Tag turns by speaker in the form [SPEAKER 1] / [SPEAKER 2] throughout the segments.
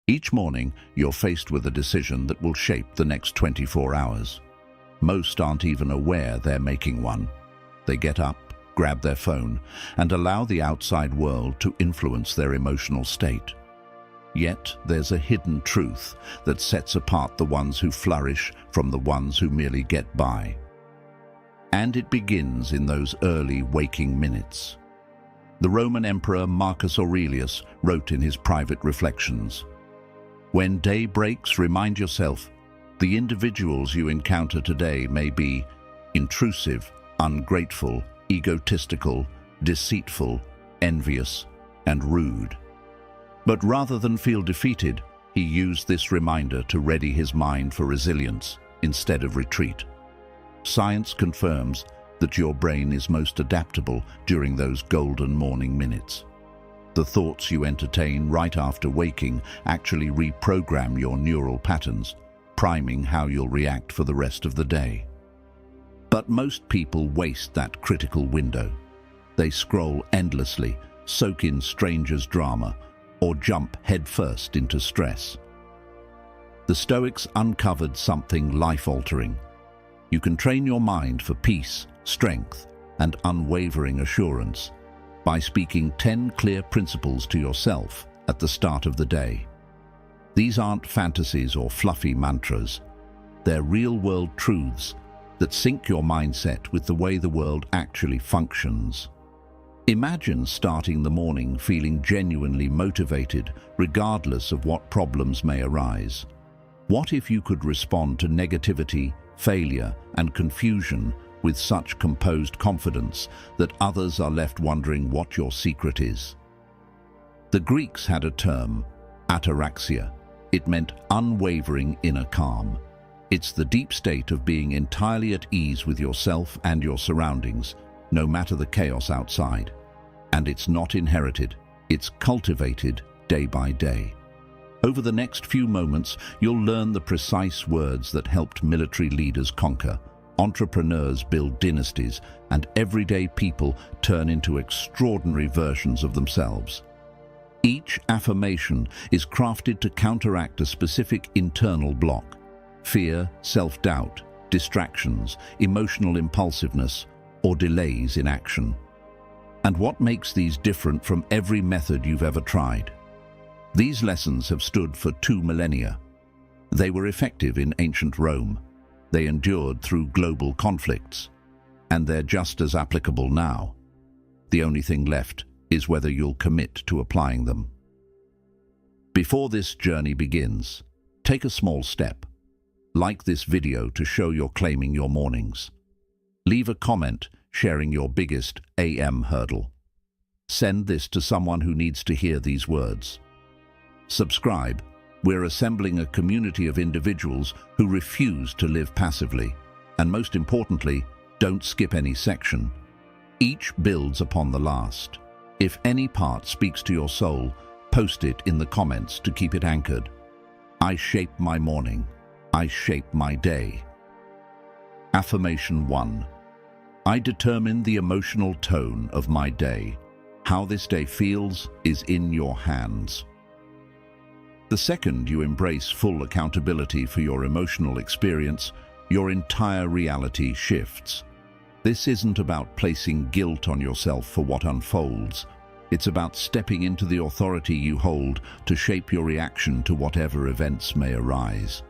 [SPEAKER 1] Each morning, you're faced with a decision that will shape the next 24 hours. Most aren't even aware they're making one. They get up, grab their phone, and allow the outside world to influence their emotional state. Yet, there's a hidden truth that sets apart the ones who flourish from the ones who merely get by. And it begins in those early waking minutes. The Roman Emperor Marcus Aurelius wrote in his private reflections, "When day breaks, remind yourself, the individuals you encounter today may be intrusive, ungrateful, egotistical, deceitful, envious, and rude." But rather than feel defeated, he used this reminder to ready his mind for resilience instead of retreat. Science confirms that your brain is most adaptable during those golden morning minutes. The thoughts you entertain right after waking actually reprogram your neural patterns, priming how you'll react for the rest of the day. But most people waste that critical window. They scroll endlessly, soak in strangers' drama, or jump headfirst into stress. The Stoics uncovered something life-altering. You can train your mind for peace, strength, and unwavering assurance by speaking 10 clear principles to yourself at the start of the day. These aren't fantasies or fluffy mantras. They're real-world truths that sync your mindset with the way the world actually functions. Imagine starting the morning feeling genuinely motivated, regardless of what problems may arise. What if you could respond to negativity, failure, and confusion with such composed confidence that others are left wondering what your secret is? The Greeks had a term, ataraxia. It meant unwavering inner calm. It's the deep state of being entirely at ease with yourself and your surroundings, no matter the chaos outside. And it's not inherited, it's cultivated day by day. Over the next few moments, you'll learn the precise words that helped military leaders conquer, entrepreneurs build dynasties, and everyday people turn into extraordinary versions of themselves. Each affirmation is crafted to counteract a specific internal block: fear, self-doubt, distractions, emotional impulsiveness, or delays in action. And what makes these different from every method you've ever tried? These lessons have stood for 2 millennia. They were effective in ancient Rome. They endured through global conflicts. And they're just as applicable now. The only thing left is whether you'll commit to applying them. Before this journey begins, take a small step. Like this video to show you're claiming your mornings. Leave a comment sharing your biggest AM hurdle. Send this to someone who needs to hear these words. Subscribe. We're assembling a community of individuals who refuse to live passively. And most importantly, don't skip any section. Each builds upon the last. If any part speaks to your soul, post it in the comments to keep it anchored. I shape my morning. I shape my day. Affirmation 1. I determine the emotional tone of my day. How this day feels is in your hands. The second you embrace full accountability for your emotional experience, your entire reality shifts. This isn't about placing guilt on yourself for what unfolds. It's about stepping into the authority you hold to shape your reaction to whatever events may arise.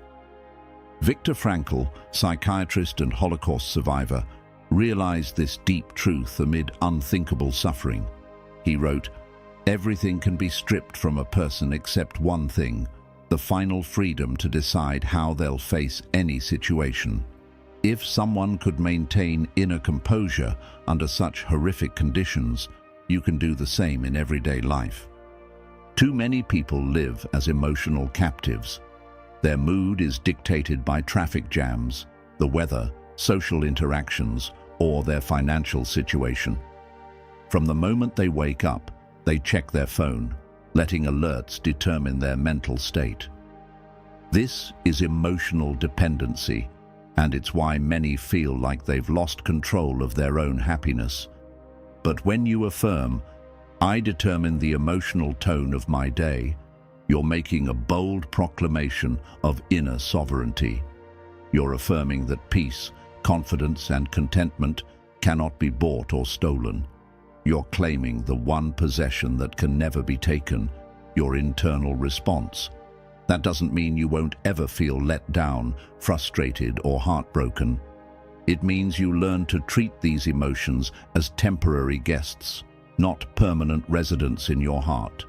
[SPEAKER 1] Viktor Frankl, psychiatrist and Holocaust survivor, realized this deep truth amid unthinkable suffering. He wrote, "Everything can be stripped from a person except one thing, the final freedom to decide how they'll face any situation. If someone could maintain inner composure under such horrific conditions, you can do the same in everyday life." Too many people live as emotional captives. Their mood is dictated by traffic jams, the weather, social interactions, or their financial situation. From the moment they wake up, they check their phone, letting alerts determine their mental state. This is emotional dependency, and it's why many feel like they've lost control of their own happiness. But when you affirm, "I determine the emotional tone of my day," You're making a bold proclamation of inner sovereignty. You're affirming that peace, confidence, and contentment cannot be bought or stolen. You're claiming the one possession that can never be taken, your internal response. That doesn't mean you won't ever feel let down, frustrated, or heartbroken. It means you learn to treat these emotions as temporary guests, not permanent residents in your heart.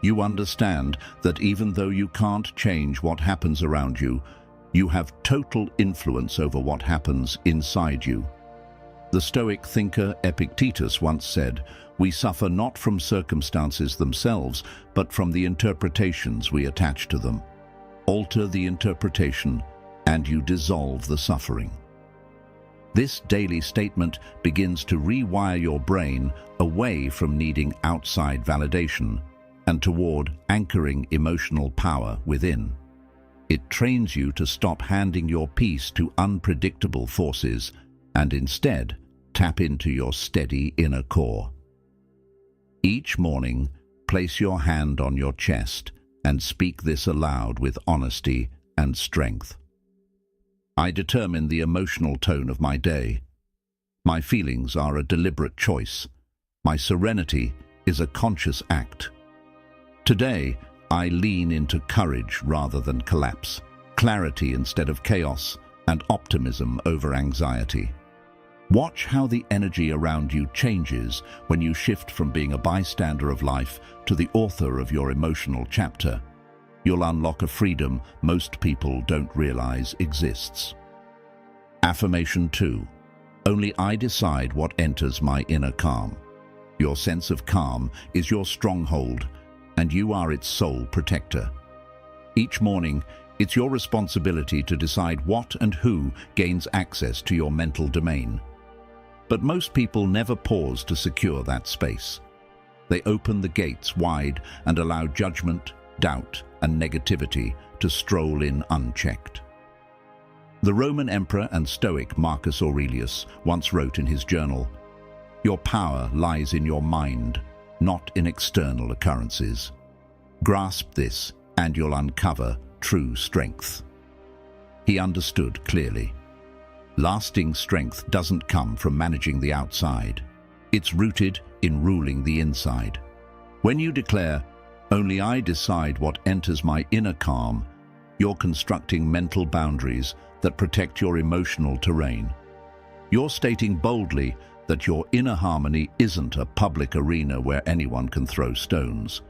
[SPEAKER 1] You understand that even though you can't change what happens around you, you have total influence over what happens inside you. The Stoic thinker Epictetus once said, "We suffer not from circumstances themselves, but from the interpretations we attach to them. Alter the interpretation, and you dissolve the suffering." This daily statement begins to rewire your brain away from needing outside validation and toward anchoring emotional power within. It trains you to stop handing your peace to unpredictable forces and instead tap into your steady inner core. Each morning, place your hand on your chest and speak this aloud with honesty and strength. I determine the emotional tone of my day. My feelings are a deliberate choice. My serenity is a conscious act. Today, I lean into courage rather than collapse, clarity instead of chaos, and optimism over anxiety. Watch how the energy around you changes when you shift from being a bystander of life to the author of your emotional chapter. You'll unlock a freedom most people don't realize exists. Affirmation 2. Only I decide what enters my inner calm. Your sense of calm is your stronghold, and you are its sole protector. Each morning, it's your responsibility to decide what and who gains access to your mental domain. But most people never pause to secure that space. They open the gates wide and allow judgment, doubt, and negativity to stroll in unchecked. The Roman emperor and Stoic Marcus Aurelius once wrote in his journal, "Your power lies in your mind, not in external occurrences. Grasp this, and you'll uncover true strength." He understood clearly. Lasting strength doesn't come from managing the outside. It's rooted in ruling the inside. When you declare, "Only I decide what enters my inner calm," you're constructing mental boundaries that protect your emotional terrain. You're stating boldly that your inner harmony isn't a public arena where anyone can throw stones.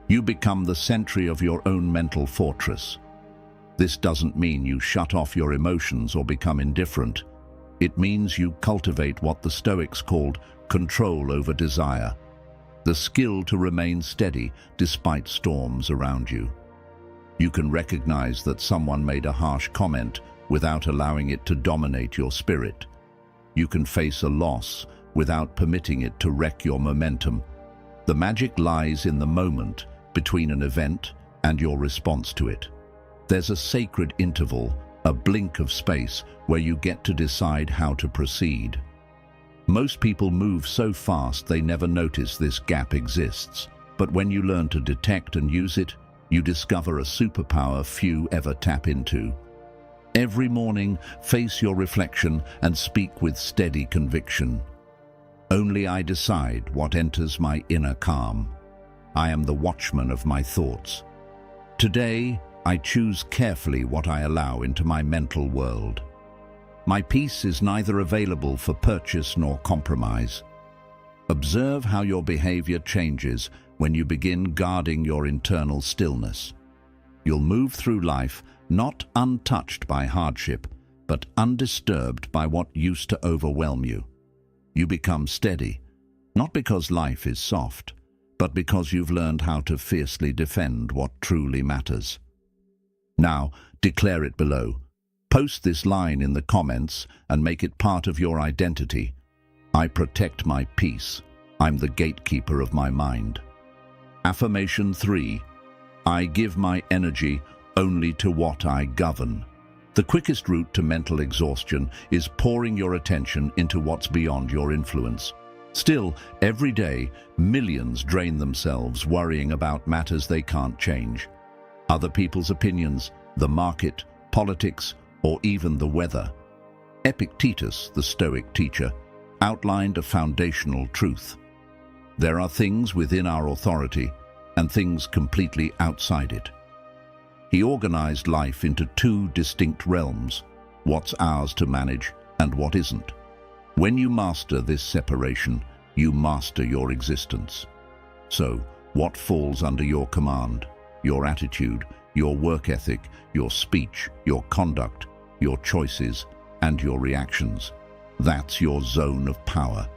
[SPEAKER 1] You become the sentry of your own mental fortress. This doesn't mean you shut off your emotions or become indifferent. It means you cultivate what the Stoics called control over desire, the skill to remain steady despite storms around you. You can recognize that someone made a harsh comment without allowing it to dominate your spirit. You can face a loss without permitting it to wreck your momentum. The magic lies in the moment between an event and your response to it. There's a sacred interval, a blink of space, where you get to decide how to proceed. Most people move so fast they never notice this gap exists. But when you learn to detect and use it, you discover a superpower few ever tap into. Every morning, face your reflection and speak with steady conviction. Only I decide what enters my inner calm. I am the watchman of my thoughts. Today, I choose carefully what I allow into my mental world. My peace is neither available for purchase nor compromise. Observe how your behavior changes when you begin guarding your internal stillness. You'll move through life not untouched by hardship, but undisturbed by what used to overwhelm you. You become steady, not because life is soft, but because you've learned how to fiercely defend what truly matters. Now, declare it below. Post this line in the comments and make it part of your identity. I protect my peace. I'm the gatekeeper of my mind. Affirmation 3. I give my energy only to what I govern. The quickest route to mental exhaustion is pouring your attention into what's beyond your influence. Still, every day, millions drain themselves worrying about matters they can't change. other people's opinions, the market, politics, or even the weather. Epictetus, the Stoic teacher, outlined a foundational truth. There are things within our authority and things completely outside it. He organized life into two distinct realms, what's ours to manage and what isn't. When you master this separation, you master your existence. So, what falls under your command? Your attitude, your work ethic, your speech, your conduct, your choices, and your reactions. That's your zone of power.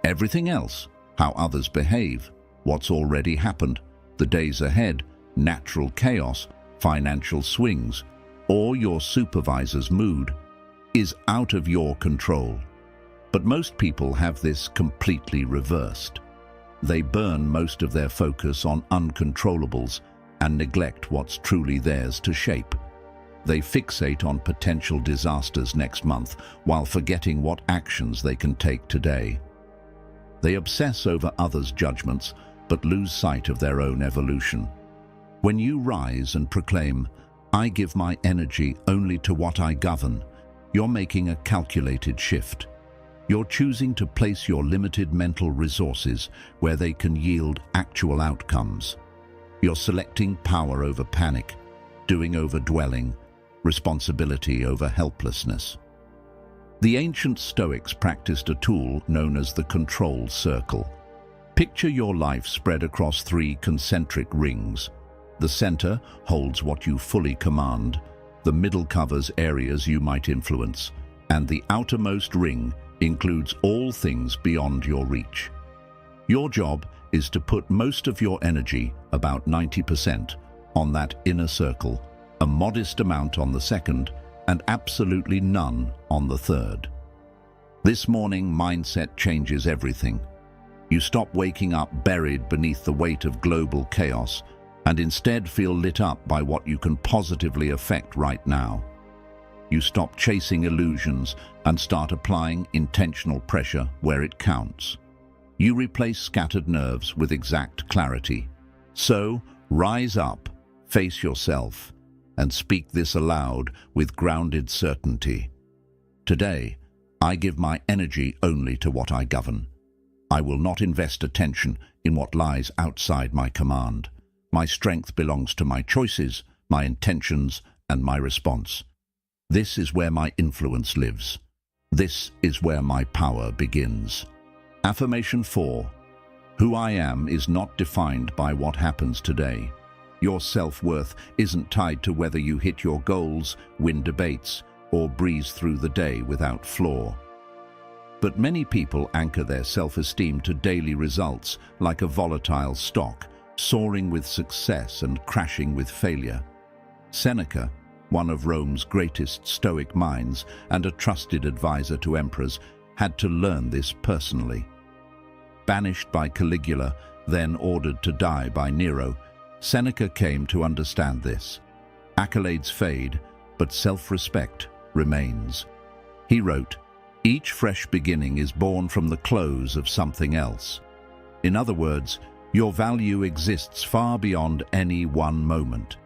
[SPEAKER 1] Everything else, how others behave, what's already happened, the days ahead, natural chaos, financial swings, or your supervisor's mood, is out of your control. But most people have this completely reversed. They burn most of their focus on uncontrollables and neglect what's truly theirs to shape. They fixate on potential disasters next month while forgetting what actions they can take today. They obsess over others' judgments but lose sight of their own evolution. When you rise and proclaim, "I give my energy only to what I govern," you're making a calculated shift. You're choosing to place your limited mental resources where they can yield actual outcomes. You're selecting power over panic, doing over dwelling, responsibility over helplessness. The ancient Stoics practiced a tool known as the control circle. Picture your life spread across 3 concentric rings. The center holds what you fully command, the middle covers areas you might influence, and the outermost ring includes all things beyond your reach. Your job is to put most of your energy, about 90%, on that inner circle, a modest amount on the second, and absolutely none on the third. This morning, mindset changes everything. You stop waking up buried beneath the weight of global chaos and instead feel lit up by what you can positively affect right now. You stop chasing illusions and start applying intentional pressure where it counts. You replace scattered nerves with exact clarity. So, rise up, face yourself, and speak this aloud with grounded certainty. Today, I give my energy only to what I govern. I will not invest attention in what lies outside my command. My strength belongs to my choices, my intentions, and my response. This is where my influence lives. This is where my power begins. Affirmation 4. Who I am is not defined by what happens today. Your self-worth isn't tied to whether you hit your goals, win debates, or breeze through the day without flaw. But many people anchor their self-esteem to daily results like a volatile stock, soaring with success and crashing with failure. Seneca, one of Rome's greatest Stoic minds and a trusted advisor to emperors, had to learn this personally. Banished by Caligula, then ordered to die by Nero, Seneca came to understand this. Accolades fade, but self-respect remains. He wrote, "Each fresh beginning is born from the close of something else." In other words, your value exists far beyond any one moment.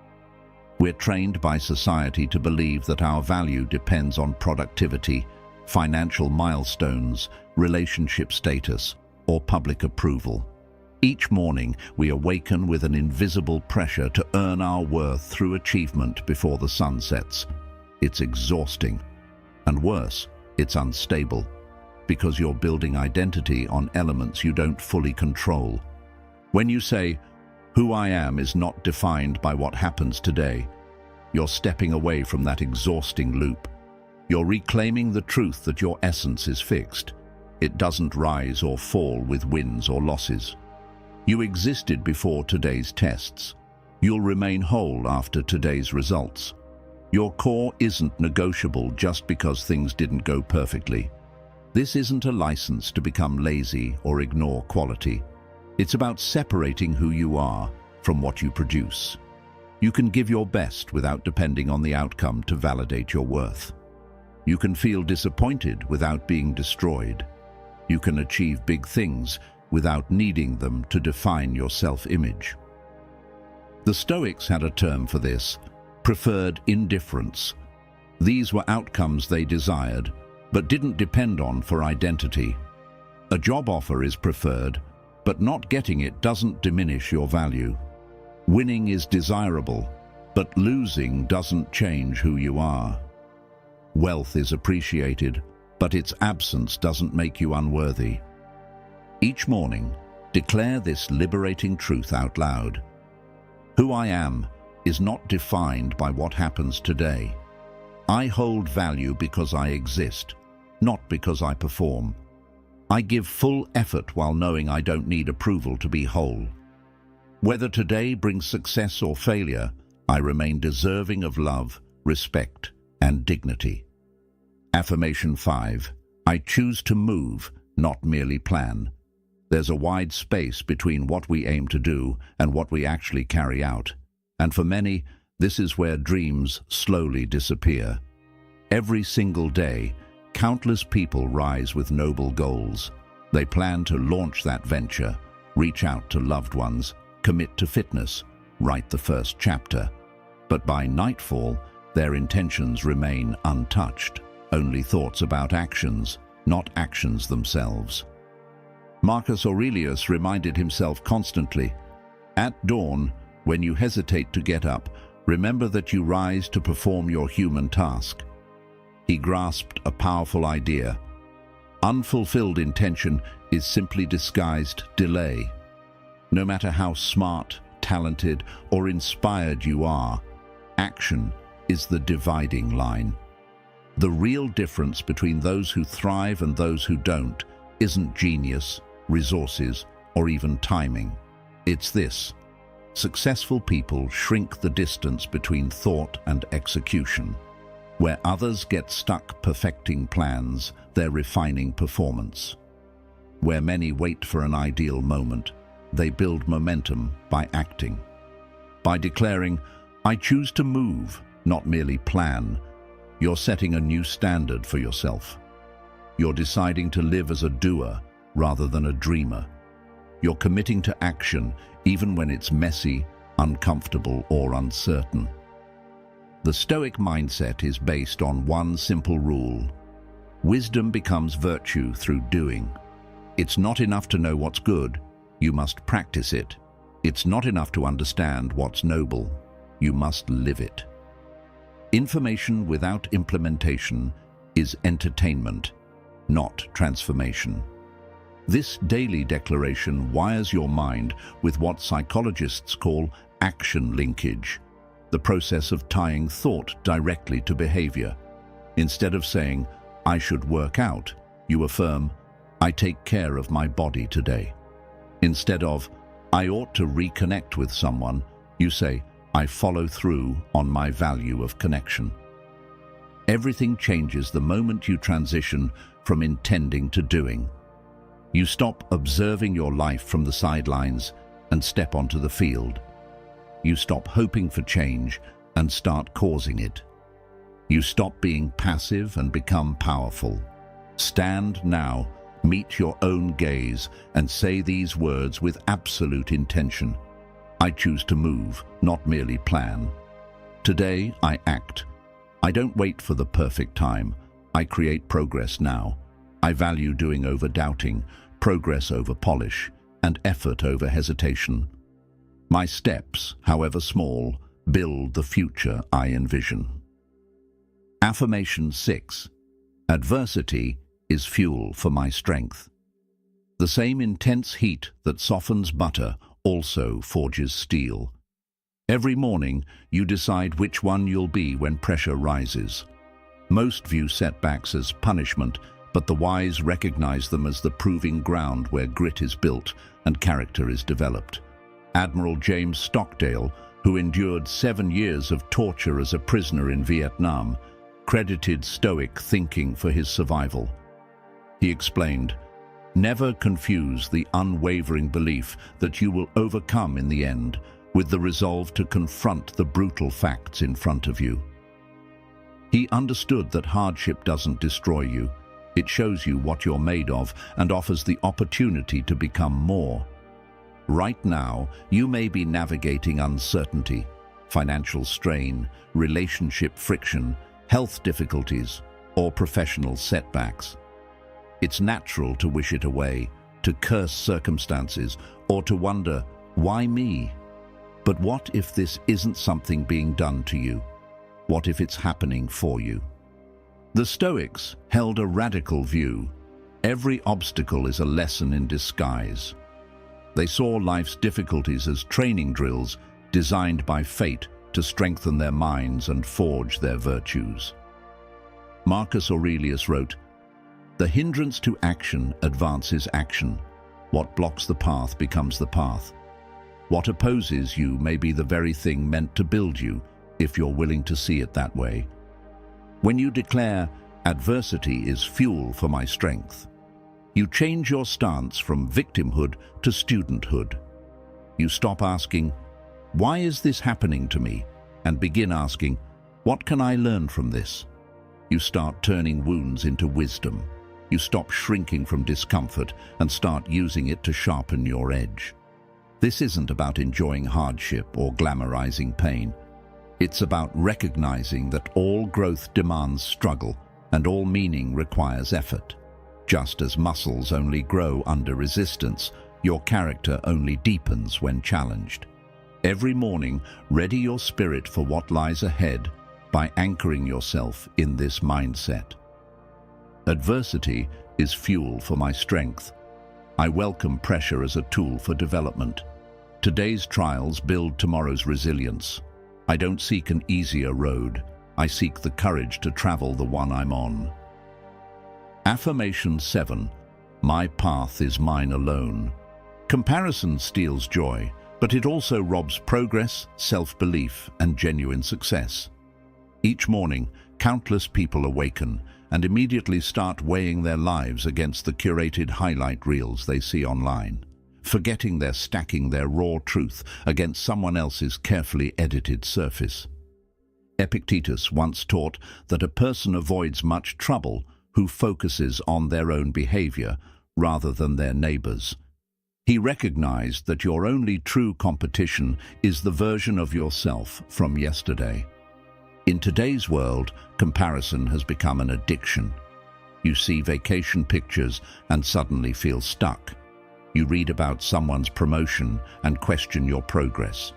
[SPEAKER 1] We're trained by society to believe that our value depends on productivity, financial milestones, relationship status, or public approval. Each morning, we awaken with an invisible pressure to earn our worth through achievement before the sun sets. It's exhausting. And worse, it's unstable, because you're building identity on elements you don't fully control. When you say, "Who I am is not defined by what happens today," you're stepping away from that exhausting loop. You're reclaiming the truth that your essence is fixed. It doesn't rise or fall with wins or losses. You existed before today's tests. You'll remain whole after today's results. Your core isn't negotiable just because things didn't go perfectly. This isn't a license to become lazy or ignore quality. It's about separating who you are from what you produce. You can give your best without depending on the outcome to validate your worth. You can feel disappointed without being destroyed. You can achieve big things without needing them to define your self-image. The Stoics had a term for this: preferred indifference. These were outcomes they desired, but didn't depend on for identity. A job offer is preferred, but not getting it doesn't diminish your value. Winning is desirable, but losing doesn't change who you are. Wealth is appreciated, but its absence doesn't make you unworthy. Each morning, declare this liberating truth out loud. Who I am is not defined by what happens today. I hold value because I exist, not because I perform. I give full effort while knowing I don't need approval to be whole. Whether today brings success or failure, I remain deserving of love, respect, and dignity. Affirmation 5. I choose to move, not merely plan. There's a wide space between what we aim to do and what we actually carry out. And for many, this is where dreams slowly disappear. Every single day, countless people rise with noble goals. They plan to launch that venture, reach out to loved ones, commit to fitness, write the first chapter. But by nightfall, their intentions remain untouched. Only thoughts about actions, not actions themselves. Marcus Aurelius reminded himself constantly, "At dawn, when you hesitate to get up, remember that you rise to perform your human task." He grasped a powerful idea. Unfulfilled intention is simply disguised delay. No matter how smart, talented, or inspired you are, action is the dividing line. The real difference between those who thrive and those who don't isn't genius, resources, or even timing. It's this: successful people shrink the distance between thought and execution. Where others get stuck perfecting plans, they're refining performance. Where many wait for an ideal moment, they build momentum by acting. By declaring, "I choose to move, not merely plan," you're setting a new standard for yourself. You're deciding to live as a doer rather than a dreamer. You're committing to action even when it's messy, uncomfortable, or uncertain. The Stoic mindset is based on one simple rule: wisdom becomes virtue through doing. It's not enough to know what's good, you must practice it. It's not enough to understand what's noble, you must live it. Information without implementation is entertainment, not transformation. This daily declaration wires your mind with what psychologists call action linkage, the process of tying thought directly to behavior. Instead of saying, "I should work out," you affirm, "I take care of my body today." Instead of, "I ought to reconnect with someone," you say, "I follow through on my value of connection." Everything changes the moment you transition from intending to doing. You stop observing your life from the sidelines and step onto the field. You stop hoping for change and start causing it. You stop being passive and become powerful. Stand now, meet your own gaze, and say these words with absolute intention. "I choose to move, not merely plan. Today I act. I don't wait for the perfect time. I create progress now. I value doing over doubting, progress over polish, and effort over hesitation. My steps, however small, build the future I envision." Affirmation 6. Adversity is fuel for my strength. The same intense heat that softens butter also forges steel. Every morning, you decide which one you'll be when pressure rises. Most view setbacks as punishment, but the wise recognize them as the proving ground where grit is built and character is developed. Admiral James Stockdale, who endured 7 years of torture as a prisoner in Vietnam, credited Stoic thinking for his survival. He explained, "Never confuse the unwavering belief that you will overcome in the end with the resolve to confront the brutal facts in front of you." He understood that hardship doesn't destroy you. It shows you what you're made of and offers the opportunity to become more. Right now, you may be navigating uncertainty, financial strain, relationship friction, health difficulties, or professional setbacks. It's natural to wish it away, to curse circumstances, or to wonder, why me? But what if this isn't something being done to you? What if it's happening for you? The Stoics held a radical view. Every obstacle is a lesson in disguise. They saw life's difficulties as training drills designed by fate to strengthen their minds and forge their virtues. Marcus Aurelius wrote, "The hindrance to action advances action. What blocks the path becomes the path. What opposes you may be the very thing meant to build you, if you're willing to see it that way. When you declare, 'Adversity is fuel for my strength,' you change your stance from victimhood to studenthood. You stop asking, 'Why is this happening to me?' and begin asking, 'What can I learn from this?' You start turning wounds into wisdom. You stop shrinking from discomfort and start using it to sharpen your edge. This isn't about enjoying hardship or glamorizing pain. It's about recognizing that all growth demands struggle and all meaning requires effort. Just as muscles only grow under resistance, your character only deepens when challenged. Every morning, ready your spirit for what lies ahead by anchoring yourself in this mindset. Adversity is fuel for my strength. I welcome pressure as a tool for development. Today's trials build tomorrow's resilience. I don't seek an easier road. I seek the courage to travel the one I'm on." Affirmation 7. My path is mine alone. Comparison steals joy, but it also robs progress, self-belief, and genuine success. Each morning, countless people awaken and immediately start weighing their lives against the curated highlight reels they see online, forgetting they're stacking their raw truth against someone else's carefully edited surface. Epictetus once taught that a person avoids much trouble who focuses on their own behavior rather than their neighbors. He recognized that your only true competition is the version of yourself from yesterday. In today's world, comparison has become an addiction. You see vacation pictures and suddenly feel stuck. You read about someone's promotion and question your progress.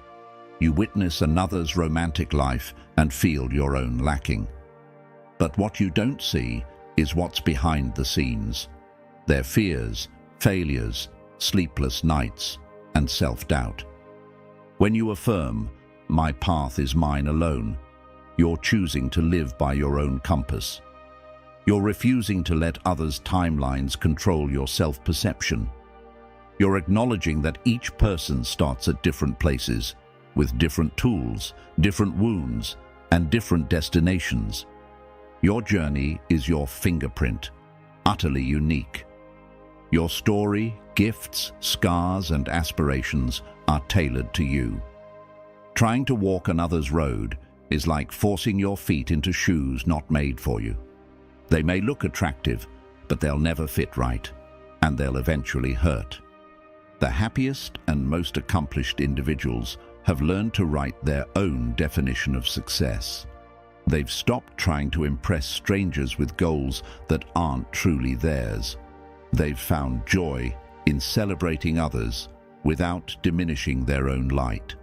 [SPEAKER 1] You witness another's romantic life and feel your own lacking. But what you don't see is what's behind the scenes. Their fears, failures, sleepless nights, and self-doubt. When you affirm, "My path is mine alone," you're choosing to live by your own compass. You're refusing to let others' timelines control your self-perception. You're acknowledging that each person starts at different places, with different tools, different wounds, and different destinations. Your journey is your fingerprint, utterly unique. Your story, gifts, scars, and aspirations are tailored to you. Trying to walk another's road is like forcing your feet into shoes not made for you. They may look attractive, but they'll never fit right, and they'll eventually hurt. The happiest and most accomplished individuals have learned to write their own definition of success. They've stopped trying to impress strangers with goals that aren't truly theirs. They've found joy in celebrating others without diminishing their own light.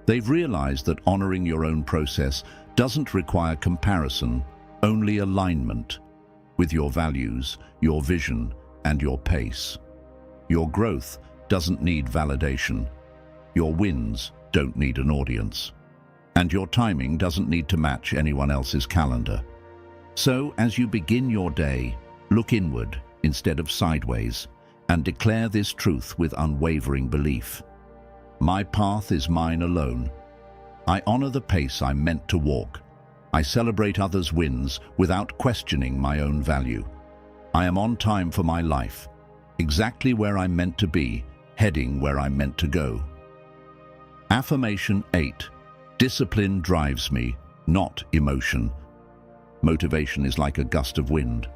[SPEAKER 1] They've realized that honoring your own process doesn't require comparison, only alignment with your values, your vision, and your pace. Your growth doesn't need validation. Your wins don't need an audience. And your timing doesn't need to match anyone else's calendar. So, as you begin your day, look inward instead of sideways and declare this truth with unwavering belief. My path is mine alone. I honor the pace I'm meant to walk. I celebrate others' wins without questioning my own value. I am on time for my life, exactly where I'm meant to be, heading where I'm meant to go. Affirmation 8. Discipline drives me, not emotion. Motivation is like a gust of wind,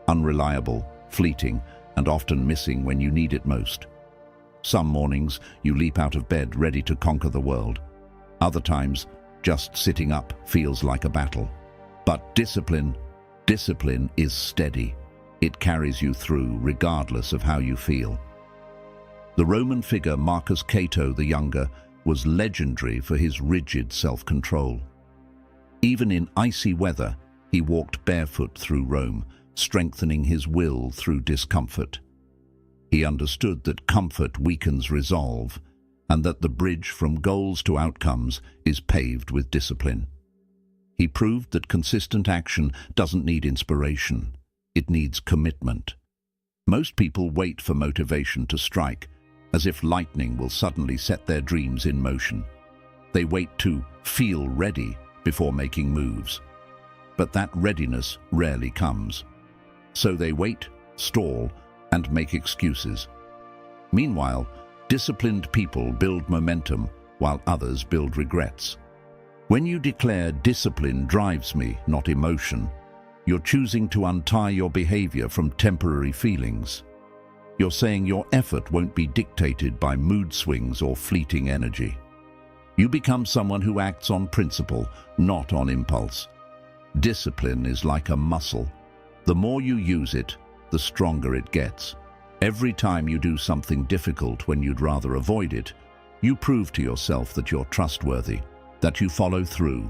[SPEAKER 1] unreliable, fleeting, and often missing when you need it most. Some mornings, you leap out of bed ready to conquer the world. Other times, just sitting up feels like a battle. But discipline is steady. It carries you through regardless of how you feel. The Roman figure Marcus Cato the Younger was legendary for his rigid self-control. Even in icy weather, he walked barefoot through Rome, strengthening his will through discomfort. He understood that comfort weakens resolve, and that the bridge from goals to outcomes is paved with discipline. He proved that consistent action doesn't need inspiration, it needs commitment. Most people wait for motivation to strike, as if lightning will suddenly set their dreams in motion. They wait to feel ready before making moves. But that readiness rarely comes. So they wait, stall, and make excuses. Meanwhile, disciplined people build momentum while others build regrets. When you declare discipline drives me, not emotion, you're choosing to untie your behavior from temporary feelings. You're saying your effort won't be dictated by mood swings or fleeting energy. You become someone who acts on principle, not on impulse. Discipline is like a muscle. The more you use it, the stronger it gets. Every time you do something difficult when you'd rather avoid it, you prove to yourself that you're trustworthy, that you follow through,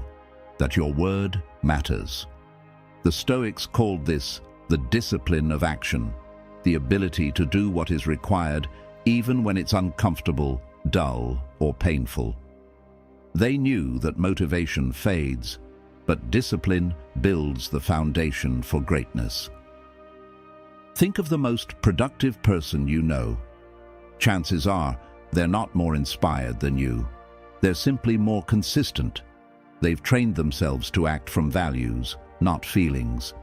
[SPEAKER 1] that your word matters. The Stoics called this the discipline of action, the ability to do what is required even when it's uncomfortable, dull, or painful. They knew that motivation fades, but discipline builds the foundation for greatness. Think of the most productive person you know. Chances are they're not more inspired than you. They're simply more consistent. They've trained themselves to act from values, not feelings.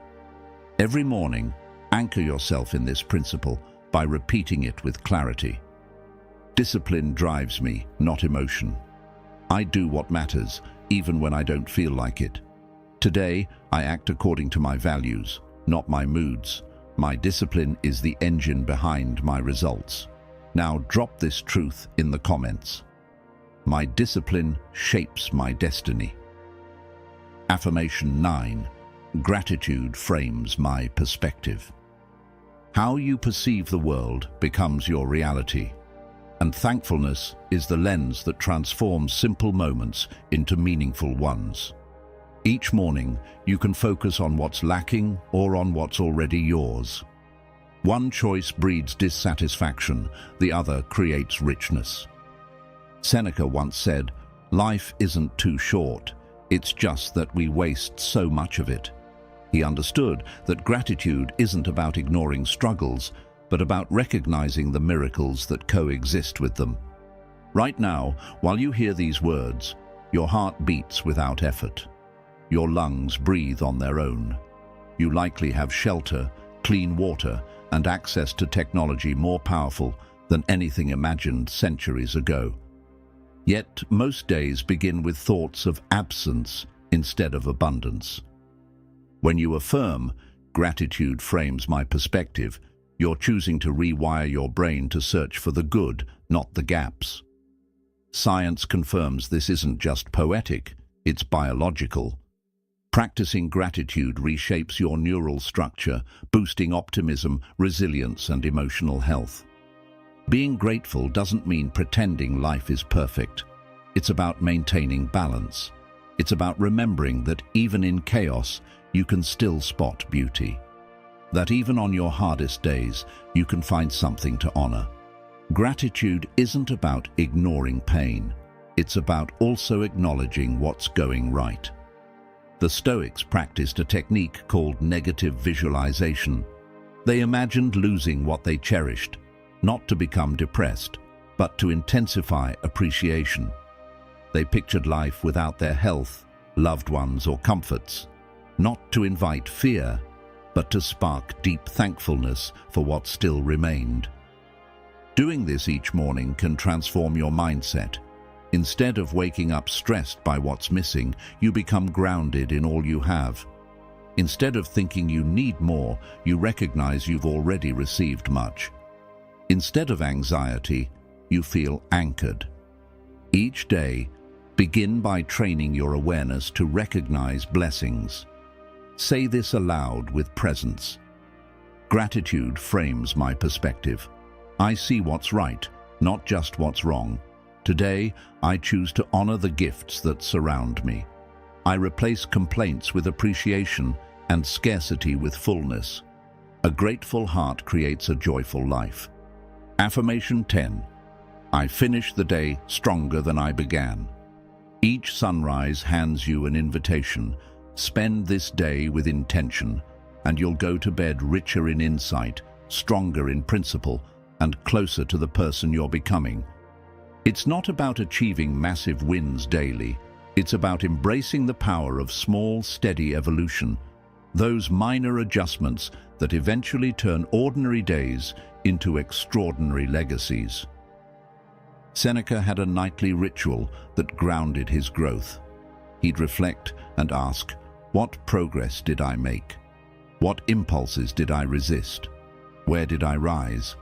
[SPEAKER 1] Every morning, anchor yourself in this principle by repeating it with clarity. Discipline drives me, not emotion. I do what matters, even when I don't feel like it. Today, I act according to my values, not my moods. My discipline is the engine behind my results. Now drop this truth in the comments. My discipline shapes my destiny. Affirmation 9. Gratitude frames my perspective. How you perceive the world becomes your reality, and thankfulness is the lens that transforms simple moments into meaningful ones. Each morning, you can focus on what's lacking or on what's already yours. One choice breeds dissatisfaction, the other creates richness. Seneca once said, "Life isn't too short, it's just that we waste so much of it." He understood that gratitude isn't about ignoring struggles, but about recognizing the miracles that coexist with them. Right now, while you hear these words, your heart beats without effort. Your lungs breathe on their own. You likely have shelter, clean water, and access to technology more powerful than anything imagined centuries ago. Yet most days begin with thoughts of absence instead of abundance. When you affirm, "Gratitude frames my perspective," you're choosing to rewire your brain to search for the good, not the gaps. Science confirms this isn't just poetic, it's biological. Practicing gratitude reshapes your neural structure, boosting optimism, resilience, and emotional health. Being grateful doesn't mean pretending life is perfect. It's about maintaining balance. It's about remembering that even in chaos, you can still spot beauty. That even on your hardest days, you can find something to honor. Gratitude isn't about ignoring pain. It's about also acknowledging what's going right. The Stoics practiced a technique called negative visualization. They imagined losing what they cherished, not to become depressed, but to intensify appreciation. They pictured life without their health, loved ones, or comforts, not to invite fear, but to spark deep thankfulness for what still remained. Doing this each morning can transform your mindset. Instead of waking up stressed by what's missing, you become grounded in all you have. Instead of thinking you need more, you recognize you've already received much. Instead of anxiety, you feel anchored. Each day, begin by training your awareness to recognize blessings. Say this aloud with presence. Gratitude frames my perspective. I see what's right, not just what's wrong. Today, I choose to honor the gifts that surround me. I replace complaints with appreciation and scarcity with fullness. A grateful heart creates a joyful life. Affirmation 10. I finish the day stronger than I began. Each sunrise hands you an invitation. Spend this day with intention, and you'll go to bed richer in insight, stronger in principle, and closer to the person you're becoming. It's not about achieving massive wins daily. It's about embracing the power of small, steady evolution, those minor adjustments that eventually turn ordinary days into extraordinary legacies. Seneca had a nightly ritual that grounded his growth. He'd reflect and ask, what progress did I make? What impulses did I resist? Where did I rise?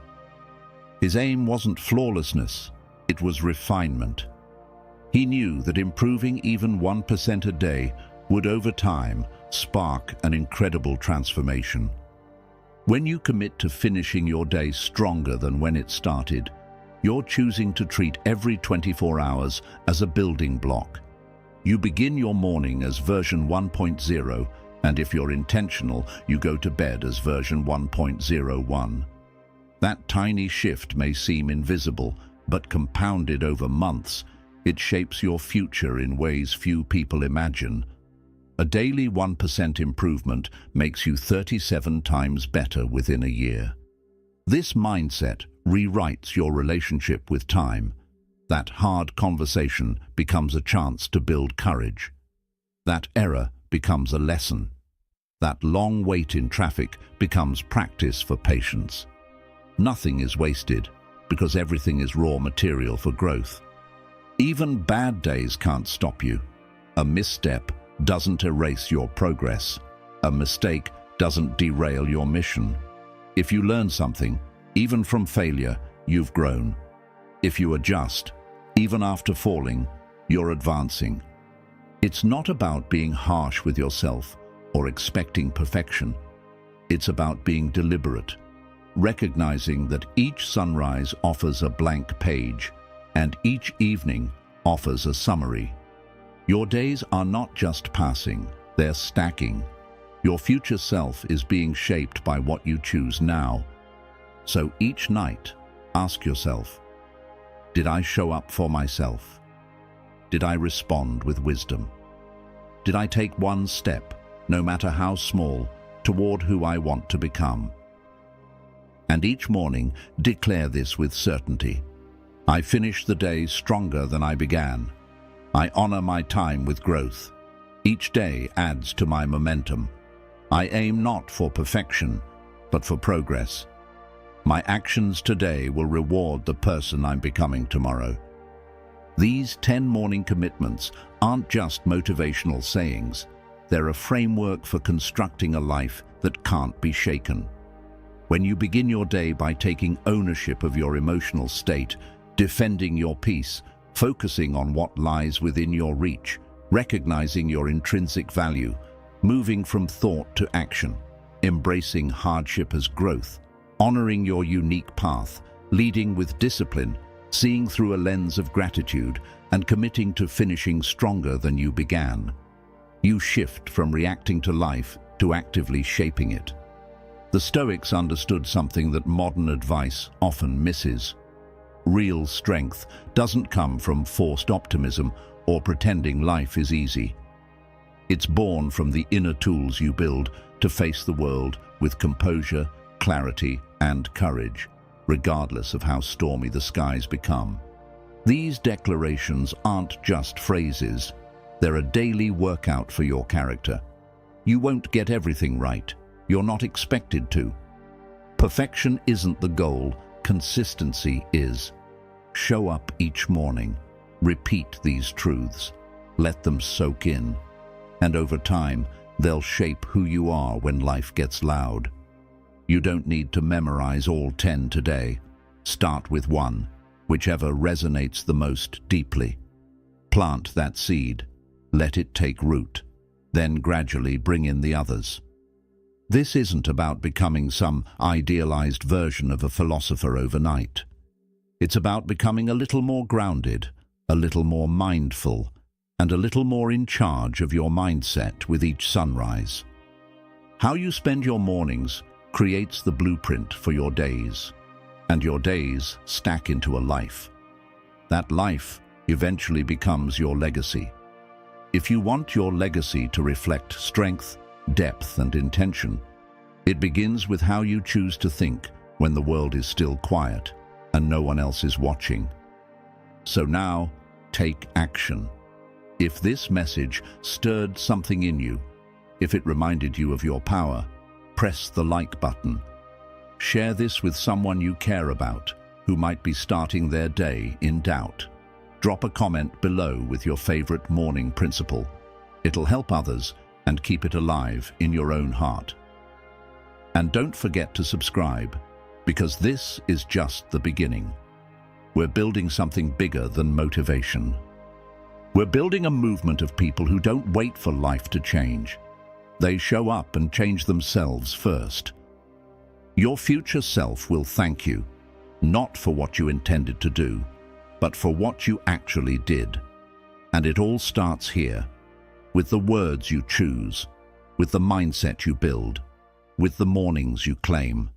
[SPEAKER 1] His aim wasn't flawlessness, it was refinement. He knew that improving even 1% a day would over time spark an incredible transformation. When you commit to finishing your day stronger than when it started, you're choosing to treat every 24 hours as a building block. You begin your morning as version 1.0, and if you're intentional, you go to bed as version 1.01. That tiny shift may seem invisible, but compounded over months, it shapes your future in ways few people imagine. A daily 1% improvement makes you 37 times better within a year. This mindset rewrites your relationship with time. That hard conversation becomes a chance to build courage. That error becomes a lesson. That long wait in traffic becomes practice for patience. Nothing is wasted because everything is raw material for growth. Even bad days can't stop you. A misstep doesn't erase your progress. A mistake doesn't derail your mission. If you learn something, even from failure, you've grown. If you adjust, even after falling, you're advancing. It's not about being harsh with yourself or expecting perfection. It's about being deliberate, recognizing that each sunrise offers a blank page and each evening offers a summary. Your days are not just passing, they're stacking. Your future self is being shaped by what you choose now. So each night, ask yourself, did I show up for myself? Did I respond with wisdom? Did I take one step, no matter how small, toward who I want to become? And each morning, declare this with certainty. I finish the day stronger than I began. I honor my time with growth. Each day adds to my momentum. I aim not for perfection, but for progress. My actions today will reward the person I'm becoming tomorrow. These 10 morning commitments aren't just motivational sayings. They're a framework for constructing a life that can't be shaken. When you begin your day by taking ownership of your emotional state, defending your peace, focusing on what lies within your reach, recognizing your intrinsic value, moving from thought to action, embracing hardship as growth, honoring your unique path, leading with discipline, seeing through a lens of gratitude, and committing to finishing stronger than you began. You shift from reacting to life to actively shaping it. The Stoics understood something that modern advice often misses. Real strength doesn't come from forced optimism or pretending life is easy. It's born from the inner tools you build to face the world with composure, clarity, and courage, regardless of how stormy the skies become. These declarations aren't just phrases. They're a daily workout for your character. You won't get everything right. You're not expected to. Perfection isn't the goal. Consistency is. Show up each morning. Repeat these truths. Let them soak in. And over time, they'll shape who you are when life gets loud. You don't need to memorize all 10 today. Start with 1. whichever resonates the most deeply. Plant that seed, let it take root, then gradually bring in the others. This isn't about becoming some idealized version of a philosopher overnight. It's about becoming a little more grounded, a little more mindful, and a little more in charge of your mindset with each sunrise. How you spend your mornings creates the blueprint for your days, and your days stack into a life. That life eventually becomes your legacy. If you want your legacy to reflect strength, depth, and intention, it begins with how you choose to think when the world is still quiet and no one else is watching. So now, take action. If this message stirred something in you, if it reminded you of your power, press the like button. Share this with someone you care about who might be starting their day in doubt. Drop a comment below with your favorite morning principle. It'll help others and keep it alive in your own heart. And don't forget to subscribe, because this is just the beginning. We're building something bigger than motivation. We're building a movement of people who don't wait for life to change. They show up and change themselves first. Your future self will thank you, not for what you intended to do, but for what you actually did. And it all starts here, with the words you choose, with the mindset you build, with the mornings you claim.